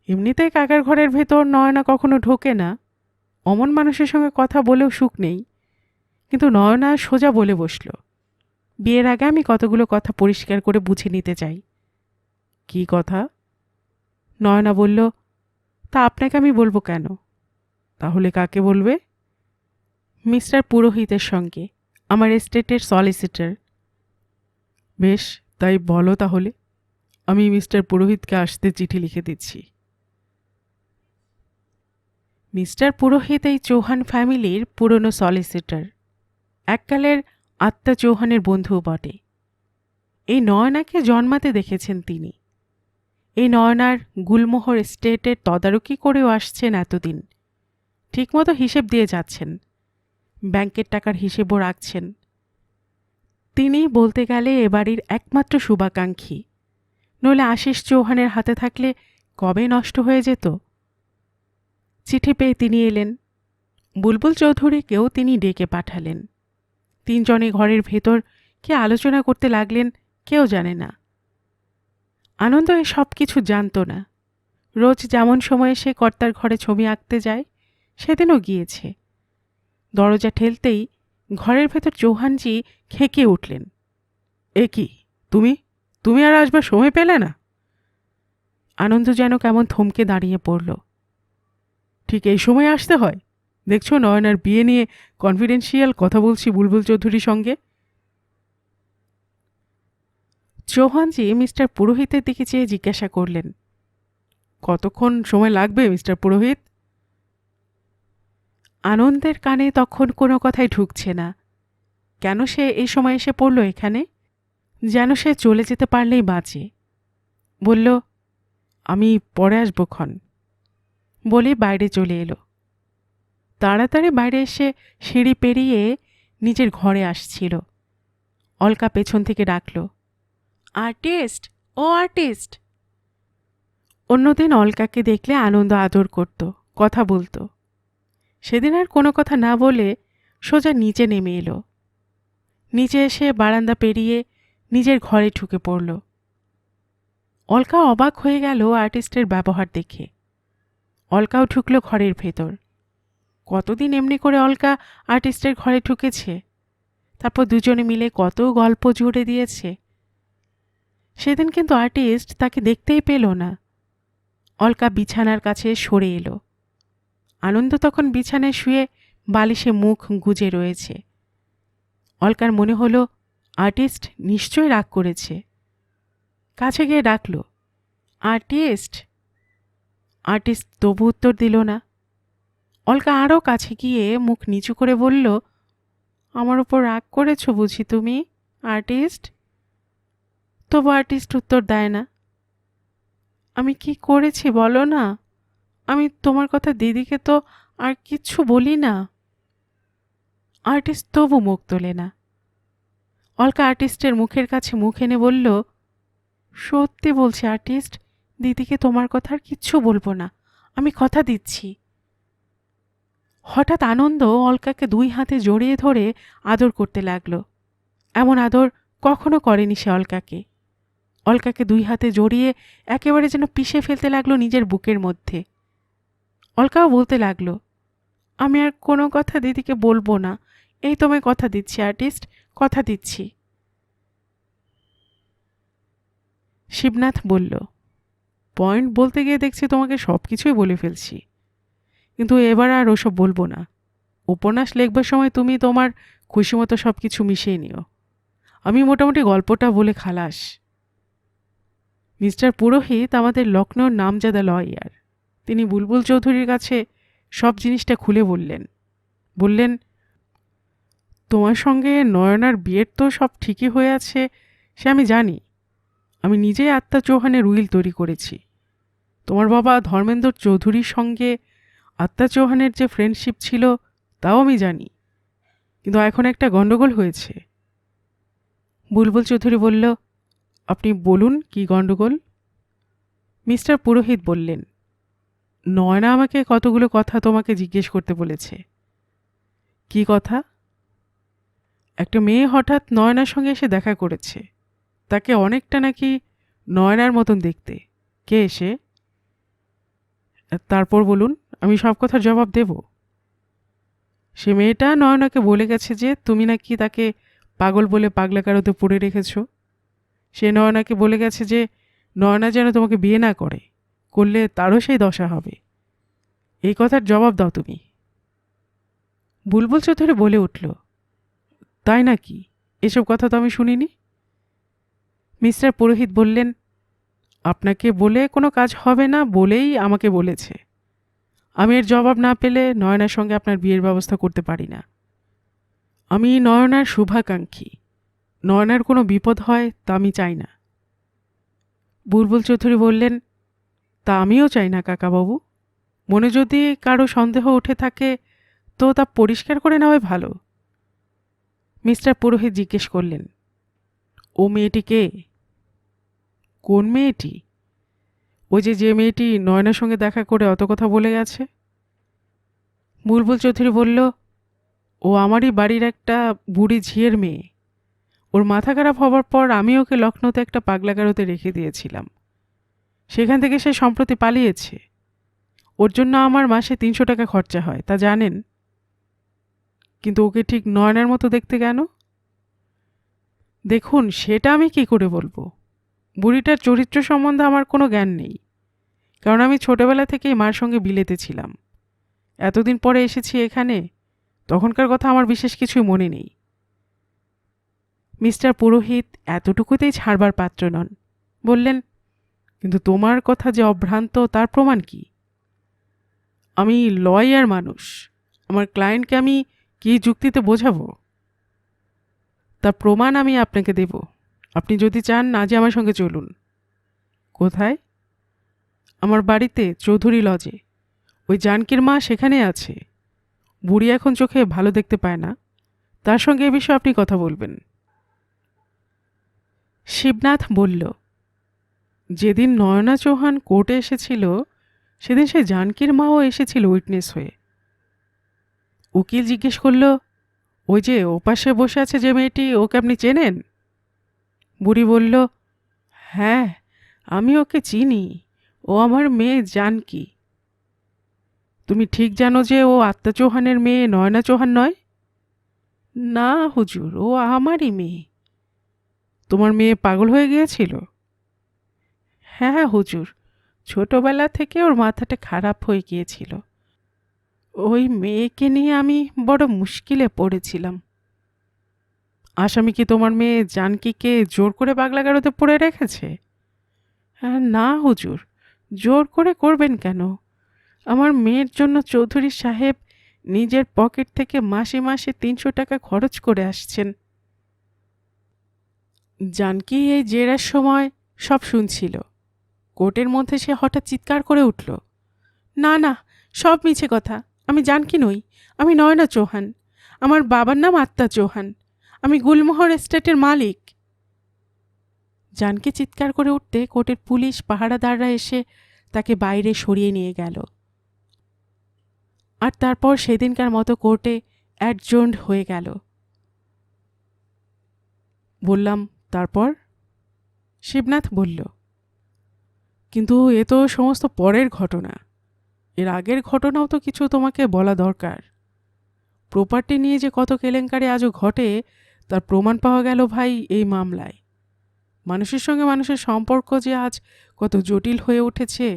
এমনিতেই কাকার ঘরের ভেতর নয়না কখনো ঢোকে না, অমন মানুষের সঙ্গে কথা বলেও সুখ নেই। কিন্তু নয়না সোজা বলে বসল, বিয়ের আগে আমি কতগুলো কথা পরিষ্কার করে বুঝে নিতে চাই। কি কথা? নয়না বলল, তা আপনাকে আমি বলবো কেন? তাহলে কাকে বলবে? মিস্টার পুরোহিতের সঙ্গে, আমার এস্টেটের সলিসিটর। বেশ, তাই বলো তাহলে। আমি মিস্টার পুরোহিতকে আসতে চিঠি লিখে দিচ্ছি। মিস্টার পুরোহিত এই চৌহান ফ্যামিলির পুরনো সলিসিটর, এককালের আত্মা চৌহানের বন্ধুও বটে। এই নয়নাকে জন্মাতে দেখেছেন তিনি। এই নয়নার গুলমোহর এস্টেটের তদারকি করেও আসছেন এতদিন, ঠিকমতো হিসেব দিয়ে যাচ্ছেন, ব্যাংকের টাকার হিসেবও রাখছেন। তিনি বলতে গেলে এ বাড়ির একমাত্র শুভাকাঙ্ক্ষী, নইলে আশিস চৌহানের হাতে থাকলে কবে নষ্ট হয়ে যেত। চিঠি পেয়ে তিনি এলেন। বুলবুল চৌধুরীকেও তিনি ডেকে পাঠালেন। তিনজনে ঘরের ভেতর কি আলোচনা করতে লাগলেন কেউ জানে না। আনন্দ এ সব কিছু জানত না। রোজ যেমন সময়ে সে কর্তার ঘরে ছবি আঁকতে যায়, সেদিনও গিয়েছে। দরজা ঠেলতেই ঘরের ভেতর চৌহানজি খেঁকে উঠলেন। এ কি, তুমি তুমি আর আসবার সময় পেলে না? আনন্দ যেন কেমন থমকে দাঁড়িয়ে পড়ল। ঠিক এই সময় আসতে হয়? দেখছো নয়নার বিয়ে নিয়ে কনফিডেন্সিয়াল কথা বলছি বুলবুল চৌধুরীর সঙ্গে। চৌহানজি মিস্টার পুরোহিতের দিকে চেয়ে জিজ্ঞাসা করলেন, কতক্ষণ সময় লাগবে মিস্টার পুরোহিত? আনন্দের কানে তখন কোনো কথাই ঢুকছে না। কেন সে এই সময় এসে পড়ল এখানে? যেন সে চলে যেতে পারলেই বাঁচে। বলল, আমি পরে আসবো ক্ষণ, বলে বাইরে চলে এলো। তাড়াতাড়ি বাইরে এসে সিঁড়ি পেরিয়ে নিজের ঘরে আসছিল। অলকা পেছন থেকে ডাকল, আর্টিস্ট, ও আর্টিস্ট। অন্যদিন অলকাকে দেখলে আনন্দ আদর করত, কথা বলতো। সেদিন আর কোনো কথা না বলে সোজা নিচে নেমে এলো। নিচে এসে বারান্দা পেরিয়ে নিজের ঘরে ঢুকে পড়ল। অলকা অবাক হয়ে গেল আর্টিস্টের ব্যবহার দেখে। অলকাও ঢুকল ঘরের ভেতর। কতদিন এমনি করে অলকা আর্টিস্টের ঘরে ঢুকেছে, তারপর দুজনে মিলে কত গল্প জুড়ে দিয়েছে। সেদিন কিন্তু আর্টিস্ট তাকে দেখতেই পেল না। অলকা বিছানার কাছে সরে এলো। আনন্দ তখন বিছানায় শুয়ে বালিশে মুখ গুজে রয়েছে। অলকার মনে হলো আর্টিস্ট নিশ্চয় রাগ করেছে। কাছে গিয়ে ডাকল, আর্টিস্ট। আর্টিস্ট তবু উত্তর দিল না। অলকা আরও কাছে গিয়ে মুখ নিচু করে বলল, আমার উপর রাগ করেছ বুঝি তুমি আর্টিস্ট? তবু আর্টিস্ট উত্তর দেয় না। আমি কি করেছি বলো না? আমি তোমার কথা দিদিকে তো আর কিচ্ছু বলি না। আর্টিস্ট তবু মুখ তোলে না। অলকা আর্টিস্টের মুখের কাছে মুখ এনে বলল, সত্যি বলছি আর্টিস্ট, দিদিকে তোমার কথা আর কিচ্ছু বলবো না, আমি কথা দিচ্ছি। হঠাৎ আনন্দ অলকাকে দুই হাতে জড়িয়ে ধরে আদর করতে লাগল। এমন আদর কখনো করেনি সে অলকাকে। অলকাকে দুই হাতে জড়িয়ে একেবারে যেন পিষে ফেলতে লাগলো নিজের বুকের মধ্যে। অলকাও বলতে লাগলো, আমি আর কোনো কথা দিদিকে বলবো না, এই তোমায় কথা দিচ্ছি আর্টিস্ট, কথা দিচ্ছি। শিবনাথ বলল, পয়েন্ট বলতে গিয়ে দেখছি তোমাকে সব কিছুই বলে ফেলছি, কিন্তু এবার আর ওসব বলবো না। উপন্যাস লেখবার সময় তুমি তোমার খুশিমতো সব কিছু মিশিয়ে নিও। আমি মোটামুটি গল্পটা বলে খালাস। মিস্টার পুরোহিত আমাদের লখনৌর নামজাদা লয়ার। তিনি বুলবুল চৌধুরীর কাছে সব জিনিসটা খুলে বললেন, তোমার সঙ্গে নয়নার বিয়ের তো সব ঠিকই হয়ে আছে, সে আমি জানি। আমি নিজেই আত্মা চৌহানের উইল তৈরি করেছি। তোমার বাবা ধর্মেন্দ্র চৌধুরীর সঙ্গে আত্মা চৌহানের যে ফ্রেন্ডশিপ ছিল তাও আমি জানি, কিন্তু এখন একটা গণ্ডগোল হয়েছে। বুলবুল চৌধুরী বলল, আপনি বলুন কি গণ্ডগোল? মিস্টার পুরোহিত বললেন, নয়না আমাকে কতগুলো কথা তোমাকে জিজ্ঞেস করতে বলেছে। কি কথা? একটা মেয়ে হঠাৎ নয়নার সঙ্গে এসে দেখা করেছে, তাকে অনেকটা নাকি নয়নার মতন দেখতে। কে এসে? তারপর বলুন, আমি সব কথার জবাব দেব। সে মেয়েটা নয়নাকে বলে গেছে যে তুমি নাকি তাকে পাগল বলে পাগলা কারোতে পড়ে রেখেছ। সে নয়নাকে বলে গেছে যে নয়না যেন তোমাকে বিয়ে না করলে তারও সেই দশা হবে। এই কথার জবাব দাও তুমি। বুলবুল চৌধুরী বলে উঠল, তাই নাকি? এসব কথা তো আমি শুনিনি। মিস্টার পুরোহিত বললেন, আপনাকে বলে কোনো কাজ হবে না বলেই আমাকে বলেছে। আমি এর জবাব না পেলে নয়নার সঙ্গে আপনার বিয়ের ব্যবস্থা করতে পারি না। আমি নয়নার শুভাকাঙ্ক্ষী। নয়নার কোনো বিপদ হয় তা আমি চাই না। বুলবুল চৌধুরী বললেন, তা আমিও চাই না কাকাবাবু। মনে যদি কারো সন্দেহ উঠে থাকে তো তা পরিষ্কার করে নেওয়াই ভালো। মিস্টার পুরোহিত জিজ্ঞেস করলেন, ও মেয়েটি কে? কোন মেয়েটি? ওই যে মেয়েটি নয়নার সঙ্গে দেখা করে অত কথা বলে গেছে। বুলবুল চৌধুরী বলল, ও আমারই বাড়ির একটা বুড়ি ঝিয়ের মেয়ে। ওর মাথা খারাপ হবার পর আমি ওকে লখনৌতে একটা পাগলাগারোতে রেখে দিয়েছিলাম। সেখান থেকে সে সম্প্রতি পালিয়েছে। ওর জন্য আমার মাসে 300 টাকা খরচা হয়, তা জানেন। কিন্তু ওকে ঠিক নয়নার মতো দেখতে কেন? দেখুন, সেটা আমি কি করে বলবো। বুড়িটার চরিত্র সম্বন্ধে আমার কোনো জ্ঞান নেই, কারণ আমি ছোটবেলা থেকেই মার সঙ্গে বিলেতে ছিলাম। এতদিন পরে এসেছি এখানে, তখনকার কথা আমার বিশেষ কিছুই মনে নেই। মিস্টার পুরোহিত এতটুকুতেই ছাড়বার পাত্র নন। বললেন, কিন্তু তোমার কথা যে অভ্রান্ত তার প্রমাণ কি? আমি লয়ার মানুষ, আমার ক্লায়েন্টকে আমি কি যুক্তিতে বোঝাবো? তার প্রমাণ আমি আপনাকে দেব, আপনি যদি চান আজই আমার সঙ্গে চলুন। কোথায়? আমার বাড়িতে, চৌধুরী লজে। ওই জানকীর মা সেখানে আছে। বুড়ি এখন চোখে ভালো দেখতে পায় না, তার সঙ্গে এ বিষয়ে আপনি কথা বলবেন। শিবনাথ বলল, যেদিন নয়না চৌহান কোর্টে এসেছিল সেদিন সে জানকীর মাও এসেছিল উইটনেস হয়ে। উকিল জিজ্ঞেস করল, ওই যে ওপাশে বসে আছে যে মেয়েটি, ওকে আপনি চেনেন? বুড়ি বলল, হ্যাঁ, আমি ওকে চিনি। ও আমার মেয়ে জানকী। তুমি ঠিক জানো যে ও আত্মা চৌহানের মেয়ে, নয়না চৌহান নয়? না হুজুর, ও আমারই মেয়ে। তোমার মেয়ে পাগল হয়ে গিয়েছিল? হ্যাঁ হুজুর, ছোটবেলা থেকে ওর মাথাটা খারাপ হয়ে গিয়েছিল। ওই মেয়েকে নিয়ে আমি বড় মুশকিলে পড়েছিলাম। আসামি কি তোমার মেয়ে জানকীকে জোর করে পাগলাগারোতে পড়ে রেখেছে? হ্যাঁ, না হুজুর, জোর করে করবেন কেন? আমার মেয়ের জন্য চৌধুরী সাহেব নিজের পকেট থেকে মাসে মাসে 300 টাকা খরচ করে আসছেন। জানকী এই জেরার সময় সব শুনছিল। কোর্টের মধ্যে সে হঠাৎ চিৎকার করে উঠল, না না, সব মিছে কথা। আমি জানকী নই, আমি নয়না চৌহান। আমার বাবার নাম আত্মা চৌহান। আমি গুলমোহর এস্টেটের মালিক। জানকী চিৎকার করে উঠতে কোর্টের পুলিশ পাহারাদাররা এসে তাকে বাইরে সরিয়ে নিয়ে গেল। আর তারপর সেদিনকার মতো কোর্টে অ্যাডজন্ড হয়ে গেল। বললাম, তারপর? শিবনাথ বলল, কিন্তু এ তো সমস্ত পরের ঘটনা। এর আগের ঘটনাও তো কিছু তোমাকে বলা দরকার। প্রপার্টি নিয়ে যে কত কেলেঙ্কারি আজও ঘটে তার প্রমাণ পাওয়া গেল ভাই এই মামলায়। মানুষের সঙ্গে মানুষের সম্পর্ক যে আজ কত জটিল হয়ে উঠেছে,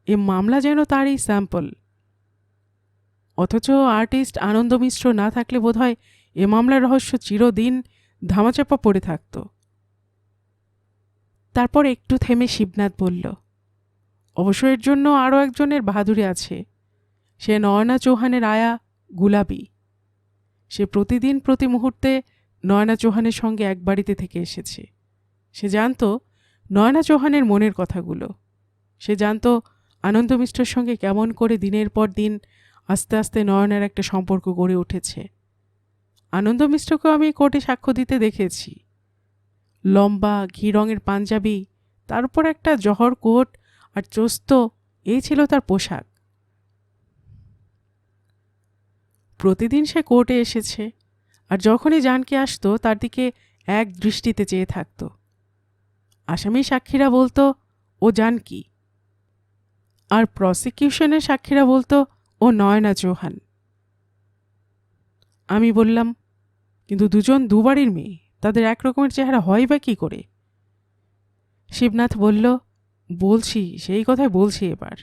এ মামলা যেন তারই স্যাম্পল। অথচ আর্টিস্ট আনন্দ মিশ্র না থাকলে বোধহয় এ মামলার রহস্য চিরদিন ধামাচাপা পড়ে থাকত। তারপর একটু থেমে শিবনাথ বলল, অবশ্য এর জন্য আরও একজনের বাহাদুরি আছে। সে নয়না চৌহানের আয়া গুলাবি। সে প্রতিদিন প্রতি মুহূর্তে নয়না চৌহানের সঙ্গে এক বাড়িতে থেকে এসেছে। সে জানত নয়না চৌহানের মনের কথাগুলো। সে জানত আনন্দ মিশ্রের সঙ্গে কেমন করে দিনের পর দিন আস্তে আস্তে নয়নার একটা সম্পর্ক গড়ে উঠেছে। আনন্দ মিশ্রকেও আমি কোর্টে সাক্ষ্য দিতে দেখেছি। লম্বা ঘি রঙের পাঞ্জাবি, তার উপর একটা জহর কোট আর চোস্ত, এই ছিল তার পোশাক। প্রতিদিন সে কোর্টে এসেছে, আর যখনই জানকী আসতো তার দিকে এক দৃষ্টিতে চেয়ে থাকত। আসামি সাক্ষীরা বলতো ও জানকী, আর প্রসিকিউশনের সাক্ষীরা বলতো ও নয়না চৌহান। আমি বললাম, কিন্তু দুজন দুবাড়ির মেয়ে, তাদের একরকমের চেহারা হয় বা কী করে? শিবনাথ বলল, বলছি, সেই কথাই বলছি এবার।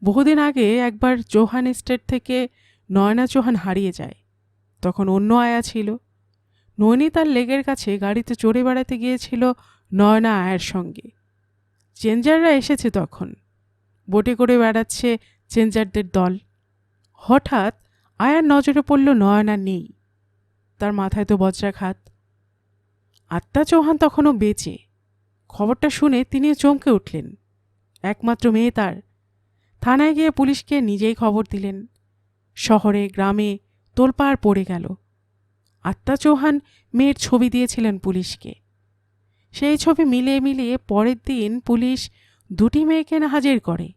বহুদিন আগে একবার চৌহান এস্টেট থেকে নয়না চৌহান হারিয়ে যায়। তখন অন্য আয়া ছিল। নৈনিতাল লেকের কাছে গাড়িতে চড়ে বেড়াতে গিয়েছিল নয়না আয়ার সঙ্গে। চেঞ্জাররা এসেছে তখন। বোটে করে বেড়াচ্ছে চেঞ্জারদের দল। হঠাৎ আয়ার নজরে পড়ল নয়না নেই। তার মাথায় তো বজ্রাঘাত। আত্মা চৌহান তখনও বেঁচে। খবরটা শুনে তিনি চমকে উঠলেন। একমাত্র মেয়ে তার। থানায় গিয়ে পুলিশকে নিজেই খবর দিলেন। শহরে গ্রামে তোলপাড় পড়ে গেল। আত্মা চৌহান মেয়ের ছবি দিয়েছিলেন পুলিশকে। সেই ছবি মিলিয়ে মিলিয়ে পরের দিন পুলিশ দুটি মেয়েকে না হাজির করে।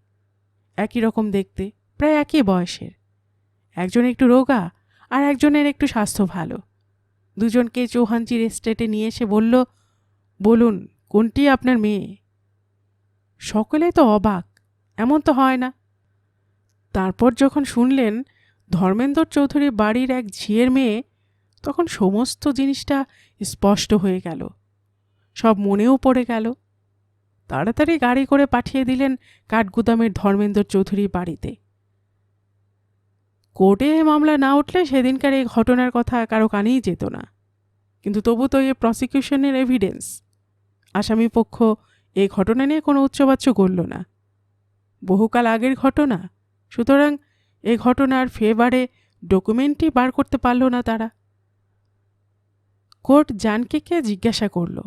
একই রকম দেখতে, প্রায় একই বয়সের। একজন একটু রোগা আর একজনের একটু স্বাস্থ্য ভালো। দুজনকে চৌহানজির এস্টেটে নিয়ে এসে বলল, বলুন কোনটি আপনার মেয়ে? সকলেই তো অবাক, এমন তো হয় না। তারপর যখন শুনলেন ধর্মেন্দ্র চৌধুরী বাড়ির এক ঝিয়ের মেয়ে, তখন সমস্ত জিনিসটা স্পষ্ট হয়ে গেল, সব মনেও পড়ে গেল। তাড়াতাড়ি গাড়ি করে পাঠিয়ে দিলেন কাঠগুদামের ধর্মেন্দ্র চৌধুরী বাড়িতে। কোর্টে মামলা না উঠলে সেদিনকার এই ঘটনার কথা কারো কানেই যেত না। কিন্তু তবু তো এ প্রসিকিউশনের এভিডেন্স। আসামি পক্ষ এই ঘটনা নিয়ে কোনো উচ্চবাচ্য করল না। বহুকাল আগের ঘটনা, সুতরাং এই ঘটনার ফেভারে ডকুমেন্টই বার করতে পারল না তারা। কোর্ট জানকীকে জিজ্ঞাসা করল,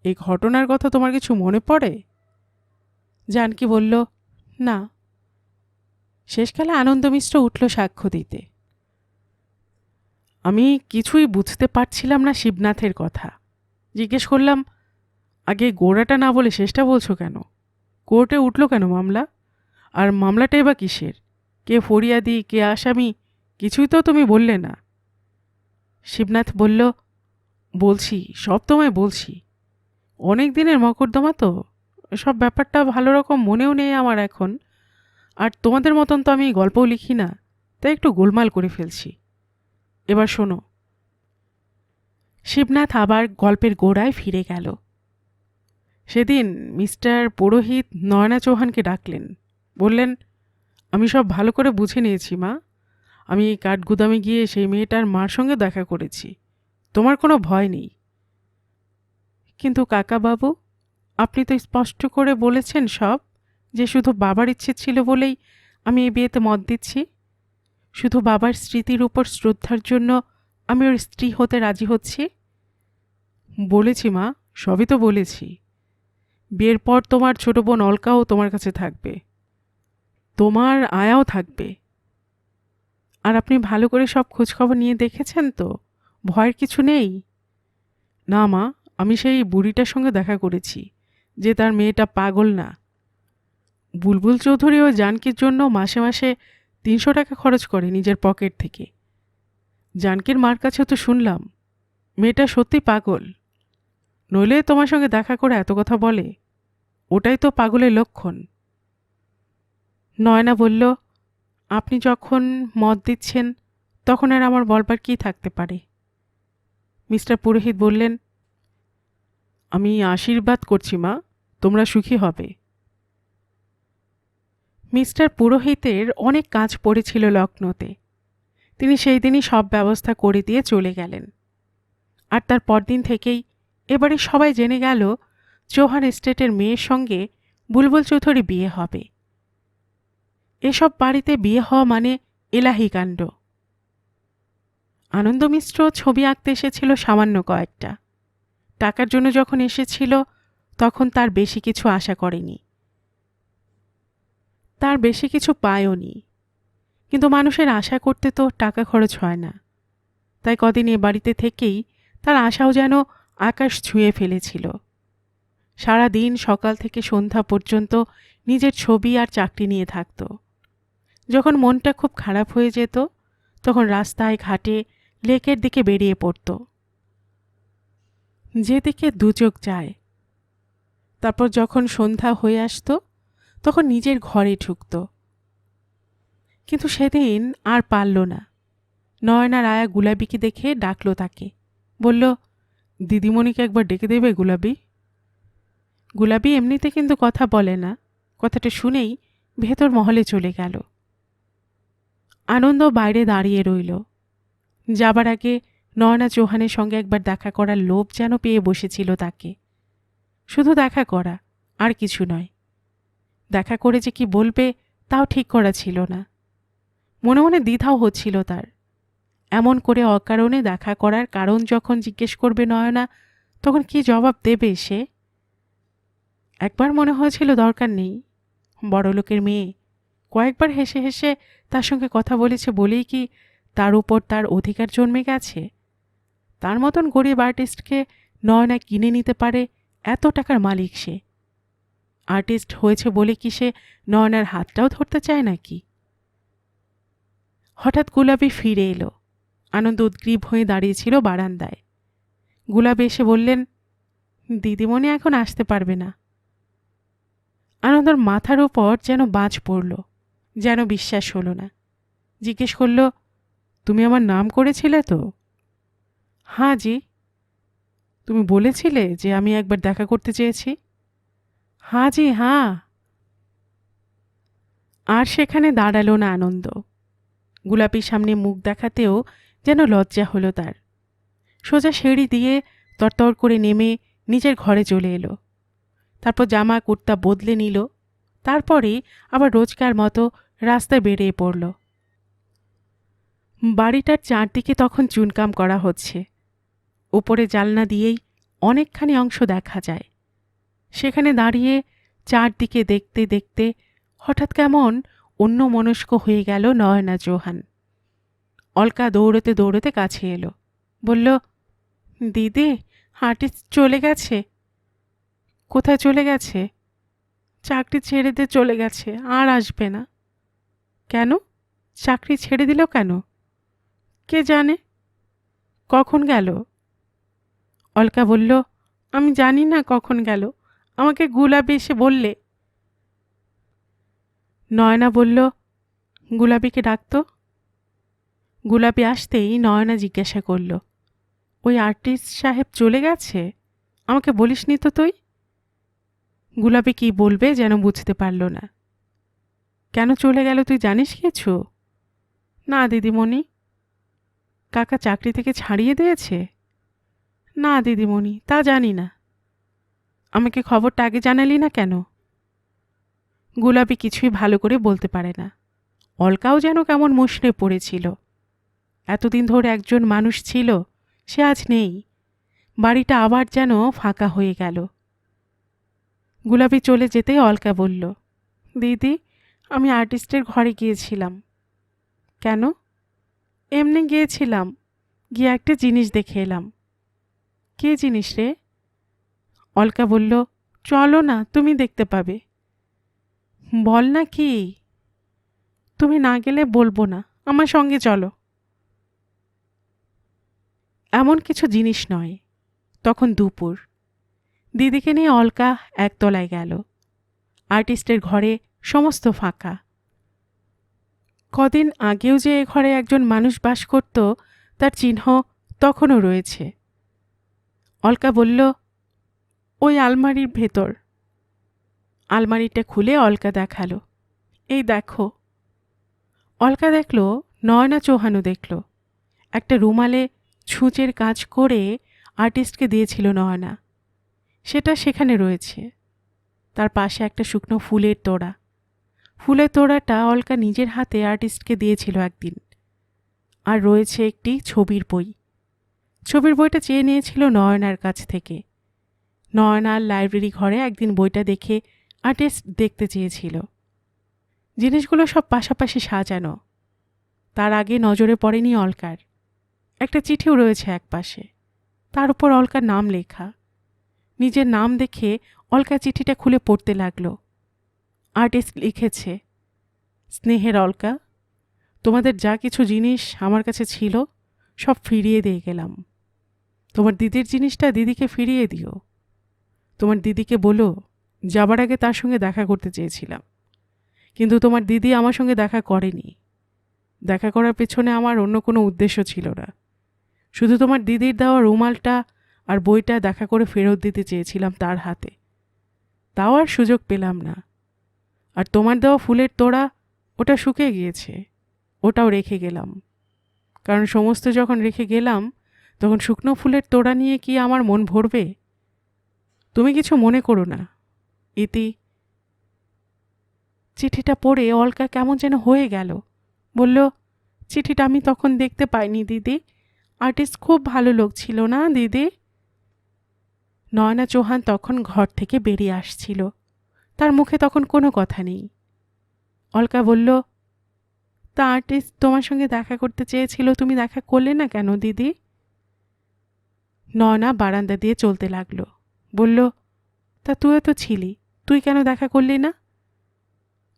এই ঘটনার কথা তোমার কিছু মনে পড়ে? জানকী বলল, না। শেষকালে আনন্দ মিশ্র উঠল সাক্ষ্য দিতে। আমি কিছুই বুঝতে পারছিলাম না শিবনাথের কথা। জিজ্ঞেস করলাম, আগে গোড়াটা না বলে শেষটা বলছো কেন? কোর্টে উঠল কেন মামলা? আর মামলাটাই বা কিসের? কে ফরিয়াদি, কে আসামি, কিছুই তো তুমি বললে না। শিবনাথ বলল, বলছি, সব তোমায় বলছি। অনেক দিনের মকদ্দমা তো, সব ব্যাপারটা ভালো রকম মনেও নেই আমার এখন। আর তোমাদের মতন তো আমি গল্পও লিখি না, তাই একটু গোলমাল করে ফেলছি। এবার শোনো। শিবনাথ আবার গল্পের গোড়ায় ফিরে গেল। সেদিন মিস্টার পুরোহিত নয়না চৌহানকে ডাকলেন। বললেন, আমি সব ভালো করে বুঝে নিয়েছি মা। আমি কাঠগুদামে গিয়ে সেই মেয়েটার মার সঙ্গে দেখা করেছি। তোমার কোনো ভয় নেই। কিন্তু কাকাবাবু, আপনি তো স্পষ্ট করে বলেছেন সব, যে শুধু বাবার ইচ্ছে ছিল বলেই আমি এই বিয়েতে মত দিচ্ছি। শুধু বাবার স্মৃতির উপর শ্রদ্ধার জন্য আমি ওর স্ত্রী হতে রাজি হচ্ছি। বলেছি মা, সবই তো বলেছি। বিয়ের পর তোমার ছোট বোন অলকাও তোমার কাছে থাকবে, তোমার আয়াও থাকবে। আর আপনি ভালো করে সব খোঁজখবর নিয়ে দেখেছেন তো? ভয়ের কিছু নেই? না মা, আমি সেই বুড়িটার সঙ্গে দেখা করেছি, যে তার মেয়েটা পাগল না। বুলবুল চৌধুরী ও জানকীর জন্য মাসে মাসে 300 টাকা খরচ করে নিজের পকেট থেকে। জানকীর মার কাছে তো শুনলাম মেয়েটা সত্যি পাগল, নইলে তোমার সঙ্গে দেখা করে এত কথা বলে। ওটাই তো পাগলের লক্ষণ। নয়না বলল, আপনি যখন মত দিচ্ছেন তখন আর আমার বলবার কী থাকতে পারে? মিস্টার পুরোহিত বললেন, আমি আশীর্বাদ করছি মা, তোমরা সুখী হবে। মিস্টার পুরোহিতের অনেক কাজ পড়েছিল লখনৌতে। তিনি সেই দিনই সব ব্যবস্থা করে দিয়ে চলে গেলেন। আর তার পরদিন থেকেই এবারে সবাই জেনে গেল চৌহান এস্টেটের মেয়ের সঙ্গে বুলবুল চৌধুরী বিয়ে হবে। এসব বাড়িতে বিয়ে হওয়া মানে এলাহি কাণ্ড। আনন্দ মিশ্র ছবি আঁকতে এসেছিল সামান্য কয়েকটা। টাকার জন্য যখন এসেছিল তখন তার বেশি কিছু আশা করেনি, তার বেশি কিছু পায়ওনি। কিন্তু মানুষের আশা করতে তো টাকা খরচ হয় না। তাই কদিন এ বাড়িতে থেকেই তার আশাও যেন আকাশ ছুঁয়ে ফেলেছিল। সারা দিন সকাল থেকে সন্ধ্যা পর্যন্ত নিজের ছবি আর চাকরি নিয়ে থাকত। যখন মনটা খুব খারাপ হয়ে যেত তখন রাস্তায় ঘাটে লেকের দিকে বেরিয়ে পড়ত, যেদিকে দুচোখ যায়। তারপর যখন সন্ধ্যা হয়ে আসত তখন নিজের ঘরে ঢুকত। কিন্তু সেদিন আর পারল না। নয়নার আয়া গুলাবিকে দেখে ডাকল তাকে, বলল, দিদিমণিকে একবার ডেকে দেবে গুলাবি? গুলাবি এমনিতে কিন্তু কথা বলে না। কথাটা শুনেই ভেতর মহলে চলে গেল। আনন্দ বাইরে দাঁড়িয়ে রইল। যাবার আগে নয়না চৌহানের সঙ্গে একবার দেখা করার লোভ যেন পেয়ে বসেছিল তাকে। শুধু দেখা করা, আর কিছু নয়। দেখা করে যে কি বলবে তাও ঠিক করা ছিল না। মনে মনে দ্বিধাও হচ্ছিল তার। এমন করে অকারণে দেখা করার কারণ যখন জিজ্ঞেস করবে নয়না, তখন কি জবাব দেবে সে? একবার মনে হয়েছিল দরকার নেই, বড়লোকের মেয়ে, কয়েকবার হেসে হেসে তার সঙ্গে কথা বলেছে বলেই কি তার উপর তার অধিকার জন্মে গেছে? তার মতন গরিব আর্টিস্টকে নয়না কিনে নিতে পারে, এত টাকার মালিক সে। আর্টিস্ট হয়েছে বলে কি সে নয়নার হাতটাও ধরতে চায় নাকি? হঠাৎ গুলাবি ফিরে এলো। আনন্দ উদ্গ্রীব হয়ে দাঁড়িয়েছিল বারান্দায়। গুলাবি এসে বললেন, দিদিমণি এখন আসতে পারবে না। আনন্দর মাথার উপর যেন বাজ পড়ল, যেন বিশ্বাস হলো না। জিজ্ঞেস করল, তুমি আমার নাম করেছিলে তো? হ্যাঁ জি। তুমি বলেছিলে যে আমি একবার দেখা করতে চেয়েছি? হ্যাঁ জি, হ্যাঁ। আর সেখানে দাঁড়ালো না আনন্দ। গোলাপির সামনে মুখ দেখাতেও যেন লজ্জা হলো তার। সোজা সিঁড়ি দিয়ে তরতর করে নেমে নিজের ঘরে চলে এলো। তারপর জামা কুর্তা বদলে নিল। তারপরে আবার রোজকার মতো রাস্তায় বেরিয়ে পড়ল। বাড়িটার চারদিকে তখন চুনকাম করা হচ্ছে। উপরে জানলা দিয়েই অনেকখানি অংশ দেখা যায়। সেখানে দাঁড়িয়ে চারদিকে দেখতে দেখতে হঠাৎ কেমন অন্যমনস্ক হয়ে গেল নয়না চৌহান। অলকা দৌড়তে দৌড়তে কাছে এলো, বলল, দিদি, আর্টিস্ট চলে গেছে। কোথায় চলে গেছে? চাকরি ছেড়ে দিয়ে চলে গেছে, আর আসবে না। কেন? চাকরি ছেড়ে দিল কেন? কে জানে। কখন গেল? অলকা বলল, আমি জানি না কখন গেল, আমাকে গুলাবি এসে বললে। নয়না বলল, গুলাবিকে ডাকতো। গুলাবি আসতেই নয়না জিজ্ঞাসা করল, ওই আর্টিস্ট সাহেব চলে গেছে? আমাকে বলিসনি তো তুই? গুলাবি কি বলবে যেন বুঝতে পারল না। কেন চলে গেল তুই জানিস কিছু? না দিদিমণি। কাকা চাকরি থেকে ছাড়িয়ে দিয়েছে? না দিদিমণি, তা জানি না। আমাকে খবরটা আগে জানালি না কেন? গুলাবি কিছুই ভালো করে বলতে পারে না। অলকাও যেন কেমন মুষড়ে পড়েছিল। এতদিন ধরে একজন মানুষ ছিল, সে আজ নেই। বাড়িটা আবার যেন ফাঁকা হয়ে গেল। গুলাবি চলে যেতেই অলকা বলল, দিদি, আমি আর্টিস্টের ঘরে গিয়েছিলাম। কেন? এমনি গিয়েছিলাম, গিয়ে একটা জিনিস দেখে এলাম। কে জিনিস রে? অলকা বলল, চলো না, তুমি দেখতে পাবে। বল না কি? তুমি না গেলে বলবো না, আমার সঙ্গে চলো। এমন কিছু জিনিস নয়। তখন দুপুর। দিদিকে নিয়ে অলকা একতলায় গেল। আর্টিস্টের ঘরে সমস্ত ফাঁকা। কদিন আগেও যে এ ঘরে একজন মানুষ বাস করত, তার চিহ্ন তখনও রয়েছে। অলকা বলল, ওই আলমারির ভেতর। আলমারিটা খুলে অলকা দেখালো, এই দেখো। অলকা দেখল, নয়না চৌহানও দেখল। একটা রুমালে ছুঁচের কাজ করে আর্টিস্টকে দিয়েছিল নয়না, সেটা সেখানে রয়েছে। তার পাশে একটা শুকনো ফুলের তোড়া। ফুলের তোড়াটা অলকা নিজের হাতে আর্টিস্টকে দিয়েছিল একদিন। আর রয়েছে একটি ছবির বই। ছবির বইটা চেয়ে নিয়েছিল নয়নার কাছ থেকে। নয়নার লাইব্রেরি ঘরে একদিন বইটা দেখে আর্টিস্ট দেখতে চেয়েছিল। জিনিসগুলো সব পাশাপাশি সাজানো। তার আগে নজরে পড়েনি অলকার। একটা চিঠিও রয়েছে এক পাশে, তার উপর অলকার নাম লেখা। নিজের নাম দেখে অলকা চিঠিটা খুলে পড়তে লাগলো। আর্টিস্ট লিখেছে, স্নেহের অলকা, তোমাদের যা কিছু জিনিস আমার কাছে ছিল সব ফিরিয়ে দিয়ে গেলাম। তোমার দিদির জিনিসটা দিদিকে ফিরিয়ে দিও। তোমার দিদিকে বলো, যাবার আগে তার সঙ্গে দেখা করতে চেয়েছিলাম, কিন্তু তোমার দিদি আমার সঙ্গে দেখা করেনি। দেখা করার পেছনে আমার অন্য কোনো উদ্দেশ্য ছিল না। শুধু তোমার দিদির দেওয়া রুমালটা আর বইটা দেখা করে ফেরত দিতে চেয়েছিলাম তার হাতে। তাও আর সুযোগ পেলাম না। আর তোমার দেওয়া ফুলের তোড়া, ওটা শুকিয়ে গিয়েছে, ওটাও রেখে গেলাম। কারণ সমস্ত যখন রেখে গেলাম, তখন শুকনো ফুলের তোড়া নিয়ে কি আমার মন ভরবে? তুমি কিছু মনে করো না। ইতি। চিঠিটা পড়ে অলকা কেমন যেন হয়ে গেল। বলল, চিঠিটা আমি তখন দেখতে পাইনি দিদি। আর্টিস্ট খুব ভালো লোক ছিল না দিদি? নয়না চৌহান তখন ঘর থেকে বেরিয়ে আসছিল। তার মুখে তখন কোনো কথা নেই। অলকা বলল, তা আর্টিস্ট তোমার সঙ্গে দেখা করতে চেয়েছিল, তুমি দেখা করলে না কেন দিদি? নয়না বারান্দা দিয়ে চলতে লাগলো। বলল, তা তুইও তো ছিলি, তুই কেন দেখা করলি না?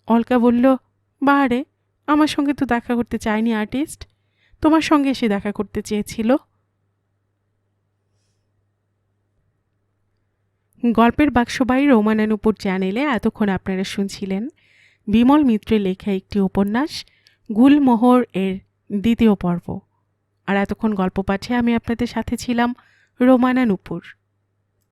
অলকা বলল, বাহারে, আমার সঙ্গে তো দেখা করতে চায়নি আর্টিস্ট, তোমার সঙ্গে এসে দেখা করতে চেয়েছিল। গল্পের বাক্সবাড়ি রোমানানুপুর চ্যানেলে এতক্ষণ আপনারা শুনছিলেন বিমল মিত্রের লেখা একটি উপন্যাস গুলমোহর এর দ্বিতীয় পর্ব। আর এতক্ষণ গল্প পাঠে আমি আপনাদের সাথে ছিলাম রোমানানুপুর।